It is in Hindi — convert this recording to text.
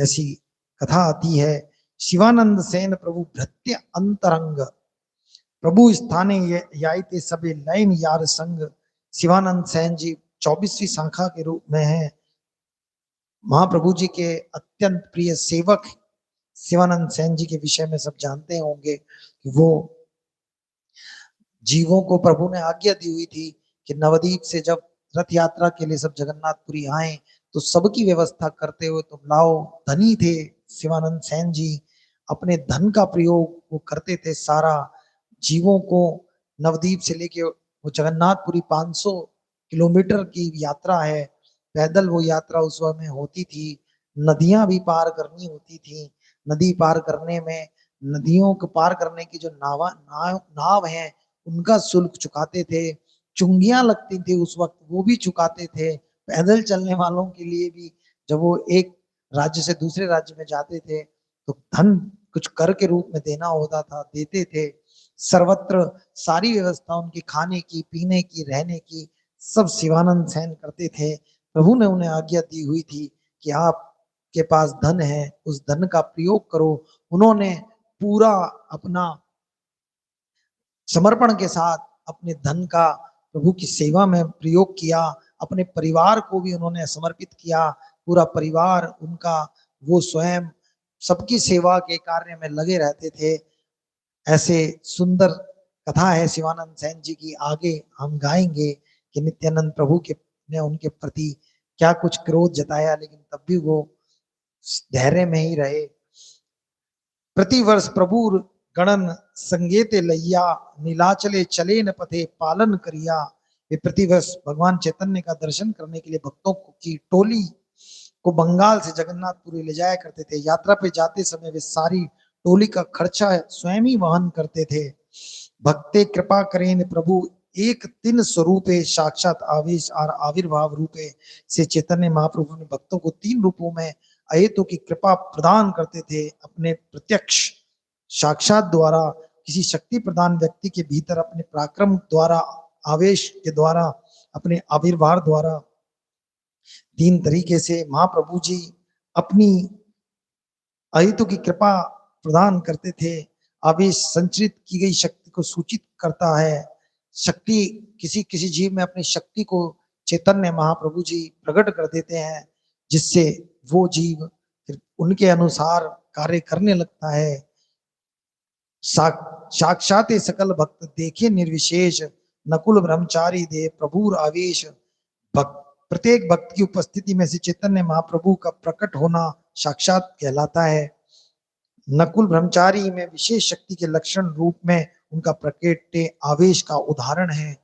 ऐसी कथा आती है। शिवानंद सेन प्रभु भृत्य अंतरंग, प्रभु स्थाने याइते सबे लैन यार संग। शिवानंद सेन जी 24वीं शाखा के रूप में है, महाप्रभु जी के अत्यंत प्रिय सेवक। शिवानंद सेन जी के विषय में सब जानते होंगे कि वो जीवों को प्रभु ने आज्ञा दी हुई थी कि नवदीप से जब रथ यात्रा के लिए सब जगन्नाथपुरी आए तो सबकी व्यवस्था करते हुए तुम लाओ। धनी थे शिवानंद सेन जी, अपने धन का प्रयोग वो करते थे सारा। जीवों को नवदीप से लेके वो जगन्नाथपुरी 500 किलोमीटर की यात्रा है, पैदल वो यात्रा उस समय होती थी। नदियां भी पार करनी होती थी। नदी पार करने में, नदियों को पार करने की जो नाव है उनका शुल्क चुकाते थे। चुंगियां लगती थी उस वक्त, वो भी चुकाते थे। पैदल चलने वालों के लिए भी जब वो एक राज्य से दूसरे राज्य में जाते थे तो धन कुछ कर के रूप में देना होता था, देते थे। सर्वत्र सारी व्यवस्था उनकी, खाने की, पीने की, रहने की, सब शिवानंद सेन करते थे। प्रभु ने उन्हें आज्ञा दी हुई थी कि आपके पास धन है, उस धन का प्रयोग करो। उन्होंने पूरा अपना समर्पण के साथ अपने धन का प्रभु की सेवा में प्रयोग किया। अपने परिवार को भी उन्होंने समर्पित किया। पूरा परिवार उनका, वो स्वयं सबकी सेवा के कार्य में लगे रहते थे। ऐसे सुंदर कथा है शिवानंद सेन जी की। आगे हम गाएंगे कि नित्यानंद प्रभु के ने उनके प्रति क्या कुछ क्रोध जताया, लेकिन तब भी वो धैर्य में ही रहे। प्रतिवर्ष प्रभु गणन संगेते लैया, नीलाचले चले न पथे पालन करिया। वे प्रतिवर्ष भगवान चैतन्य का दर्शन करने के लिए भक्तों की टोली को बंगाल से जगन्नाथपुरी ले जाया करते थे। यात्रा पे जाते समय वे सारी टोली का खर्चा स्वयं ही वहन करते थे। भक्ते कृपा करें प्रभु एक तीन स्वरूपे, साक्षात आवेश और आविर्भाव रूपे से चैतन्य महाप्रभु ने भक्तों को 3 रूपों में अहेतु की कृपा प्रदान करते थे। अपने प्रत्यक्ष साक्षात द्वारा, किसी शक्ति प्रदान व्यक्ति के भीतर अपने पराक्रम द्वारा, आवेश के द्वारा, अपने आविर्भाव द्वारा। 3 तरीके से महाप्रभु जी अपनी अहेतु की कृपा प्रदान करते थे। आवेश संचरित की गई शक्ति को सूचित करता है। शक्ति, किसी किसी जीव में अपनी शक्ति को चैतन्य महाप्रभु जी प्रकट कर देते हैं, जिससे वो जीव फिर उनके अनुसार कार्य करने लगता है। साक्षात सकल भक्त देखे निर्विशेष, नकुल ब्रह्मचारी दे प्रभुर आवेश। प्रत्येक भक्त की उपस्थिति में से चैतन्य महाप्रभु का प्रकट होना साक्षात कहलाता है। नकुल ब्रह्मचारी में विशेष शक्ति के लक्षण रूप में उनका प्रकट आवेश का उदाहरण है।